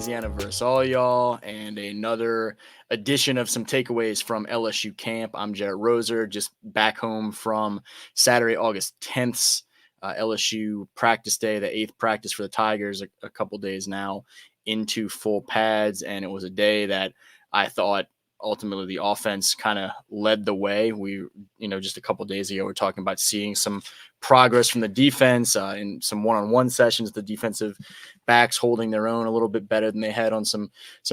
Louisiana versus all y'all, and another edition of some takeaways from LSU camp. I'm Jarrett Roser, just back home from Saturday, August 10th, LSU practice day, the 8th practice for the Tigers, a couple days now into full pads, and it was a day that I thought ultimately the offense kind of led the way. Just a couple days ago, we're talking about seeing some progress from the defense in some one-on-one sessions, the defensive backs holding their own a little bit better than they had on some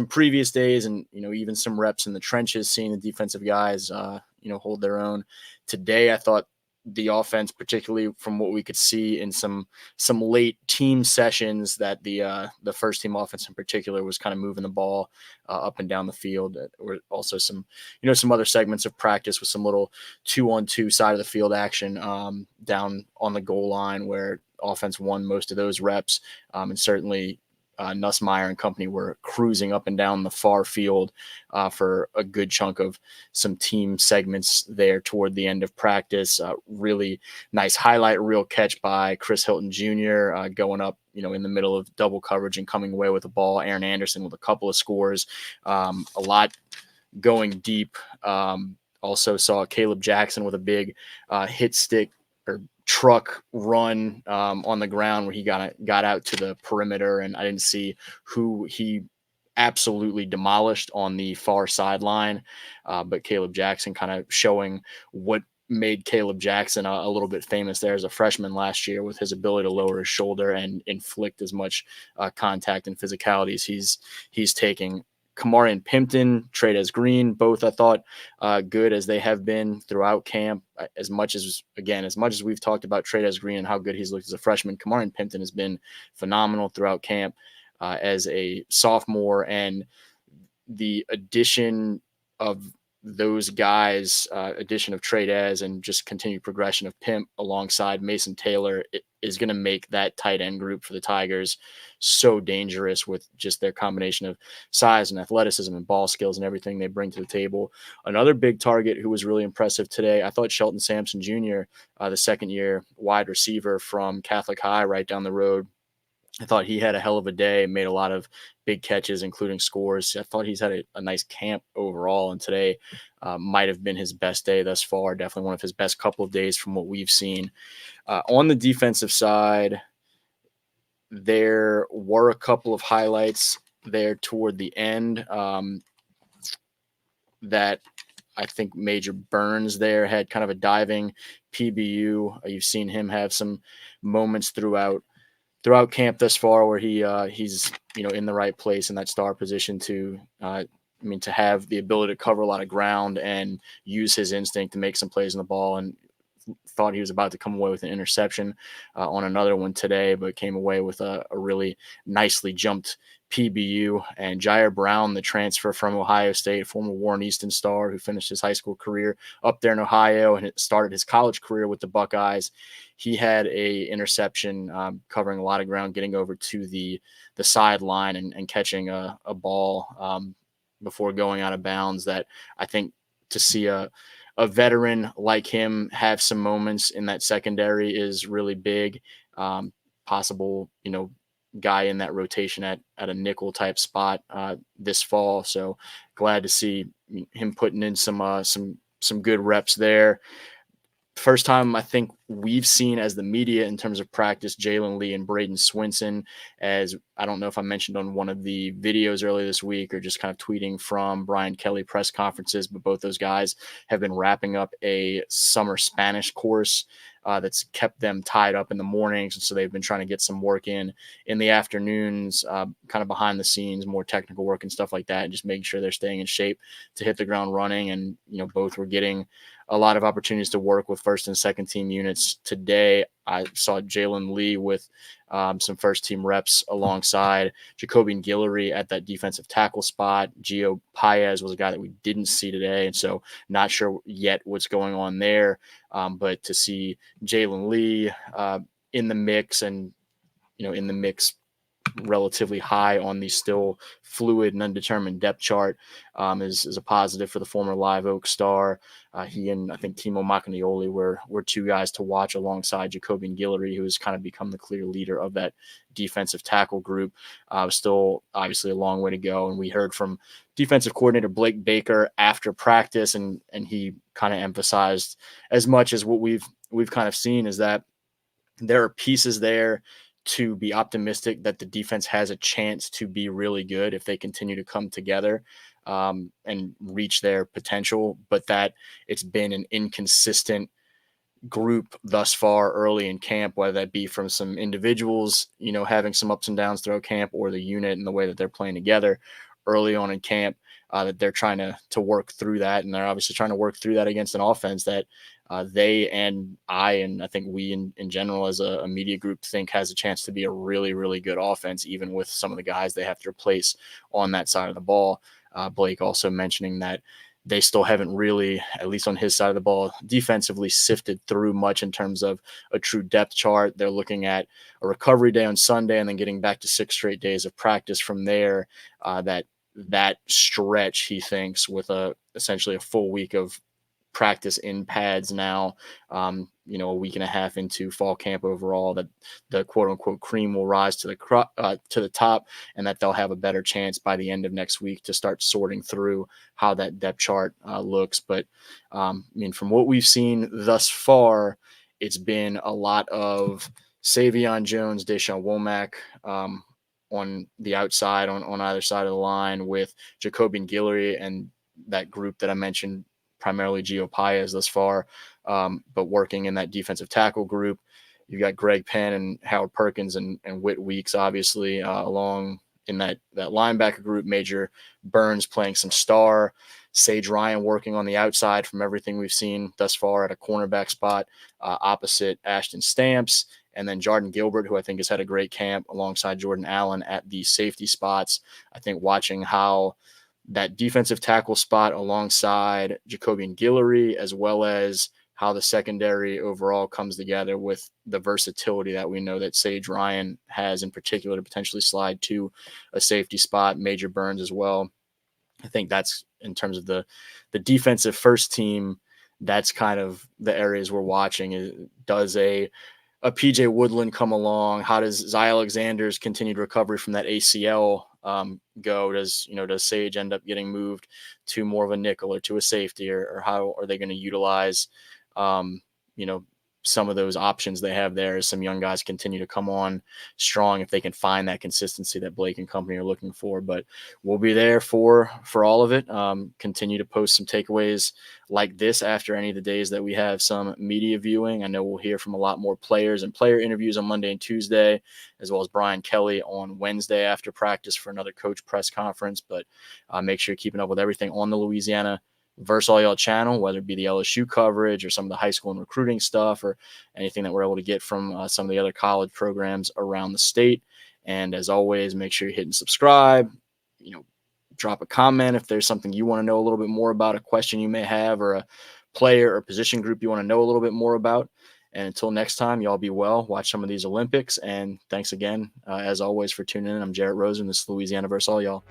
previous days, and even some reps in the trenches, seeing the defensive guys hold their own. Today I thought the offense, particularly from what we could see in some late team sessions, that the first team offense in particular was kind of moving the ball up and down the field. Or also some other segments of practice with some little 2-on-2 side of the field action down on the goal line, where offense won most of those reps, and certainly Nussmeier and company were cruising up and down the far field for a good chunk of some team segments there toward the end of practice. Really nice highlight reel catch by Chris Hilton Jr. Going up, in the middle of double coverage and coming away with the ball. Aaron Anderson with a couple of scores, a lot going deep. Also saw Caleb Jackson with a big hit stick or truck run on the ground where he got out to the perimeter, and I didn't see who he absolutely demolished on the far sideline, but Caleb Jackson kind of showing what made Caleb Jackson a little bit famous there as a freshman last year, with his ability to lower his shoulder and inflict as much contact and physicality as he's taking. Kamarian Pimpton, Trades Green, both I thought good as they have been throughout camp. As much as we've talked about Trades Green and how good he's looked as a freshman, Kamarian Pimpton has been phenomenal throughout camp as a sophomore, and the addition of those guys, addition of Trades and just continued progression of Pimp alongside Mason Taylor is going to make that tight end group for the Tigers so dangerous, with just their combination of size and athleticism and ball skills and everything they bring to the table. Another big target who was really impressive today, I thought Shelton Sampson Jr., the second-year wide receiver from Catholic High right down the road. I thought he had a hell of a day, made a lot of big catches, including scores. I thought he's had a nice camp overall, and today might have been his best day thus far. Definitely one of his best couple of days from what we've seen. On the defensive side, there were a couple of highlights there toward the end that I think Major Burns there had kind of a diving PBU. You've seen him have some moments throughout camp thus far where he's in the right place in that star position to have the ability to cover a lot of ground and use his instinct to make some plays on the ball. And thought he was about to come away with an interception on another one today, but came away with a really nicely jumped PBU. And Jair Brown, the transfer from Ohio State, former Warren Easton star who finished his high school career up there in Ohio and started his college career with the Buckeyes, he had a interception covering a lot of ground, getting over to the sideline and catching a ball before going out of bounds. That I think to see a veteran like him have some moments in that secondary is really big. Possible, guy in that rotation at a nickel type spot this fall. So glad to see him putting in some good reps there. First time I think we've seen as the media in terms of practice, Jalen Lee and Braden Swinson, as I don't know if I mentioned on one of the videos earlier this week or just kind of tweeting from Brian Kelly press conferences, but both those guys have been wrapping up a summer Spanish course that's kept them tied up in the mornings. And so they've been trying to get some work in the afternoons, kind of behind the scenes, more technical work and stuff like that, and just making sure they're staying in shape to hit the ground running. And, both were getting a lot of opportunities to work with first and second team units. Today, I saw Jalen Lee with some first team reps alongside Jacobian Guillory at that defensive tackle spot. Gio Paez was a guy that we didn't see today, and so not sure yet what's going on there. But to see Jalen Lee in the mix, and in the mix relatively high on the still fluid and undetermined depth chart, is a positive for the former Live Oak star. He and I think Timo Makanioli were two guys to watch alongside Jacobian Guillory, who has kind of become the clear leader of that defensive tackle group. Still, obviously, a long way to go. And we heard from defensive coordinator Blake Baker after practice, and he kind of emphasized as much as what we've kind of seen is that there are pieces there to be optimistic that the defense has a chance to be really good if they continue to come together and reach their potential, but that it's been an inconsistent group thus far early in camp, whether that be from some individuals, having some ups and downs throughout camp, or the unit and the way that they're playing together early on in camp, that they're trying to work through that. And they're obviously trying to work through that against an offense that they and I think we in general as a media group think has a chance to be a really, really good offense, even with some of the guys they have to replace on that side of the ball. Blake also mentioning that they still haven't really, at least on his side of the ball, defensively sifted through much in terms of a true depth chart. They're looking at a recovery day on Sunday and then getting back to 6 straight days of practice from there. That stretch, he thinks, with essentially a full week of practice in pads now, a week and a half into fall camp overall, that the quote unquote cream will rise to the top, and that they'll have a better chance by the end of next week to start sorting through how that depth chart looks. But from what we've seen thus far, it's been a lot of Savion Jones, Deshaun Womack, on the outside, on either side of the line, with Jacobian Guillory and that group that I mentioned, primarily Gio Paez thus far, but working in that defensive tackle group. You've got Greg Penn and Howard Perkins and Whit Weeks, obviously, along in that linebacker group. Major Burns playing some star. Sage Ryan working on the outside from everything we've seen thus far at a cornerback spot opposite Ashton Stamps. And then Jordan Gilbert, who I think has had a great camp alongside Jordan Allen at the safety spots. I think watching how that defensive tackle spot alongside Jacobian Guillory, as well as how the secondary overall comes together with the versatility that we know that Sage Ryan has, in particular, to potentially slide to a safety spot, Major Burns as well. I think that's, in terms of the defensive first team, that's kind of the areas we're watching. Does a PJ Woodland come along? How does Zy Alexander's continued recovery from that ACL go? Does Sage end up getting moved to more of a nickel or to a safety, or how are they going to utilize some of those options they have there as some young guys continue to come on strong, if they can find that consistency that Blake and company are looking for. But we'll be there for all of it. Continue to post some takeaways like this after any of the days that we have some media viewing. I know we'll hear from a lot more players and player interviews on Monday and Tuesday, as well as Brian Kelly on Wednesday after practice for another coach press conference. But make sure you're keeping up with everything on the Louisiana Verse All Y'all channel, whether it be the LSU coverage or some of the high school and recruiting stuff, or anything that we're able to get from some of the other college programs around the state. And as always, make sure you're hitting subscribe, drop a comment if there's something you want to know a little bit more about, a question you may have, or a player or position group you want to know a little bit more about. And until next time, y'all be well, watch some of these Olympics. And thanks again, as always, for tuning in. I'm Jarrett Rosen. This is Louisiana Verse All Y'all.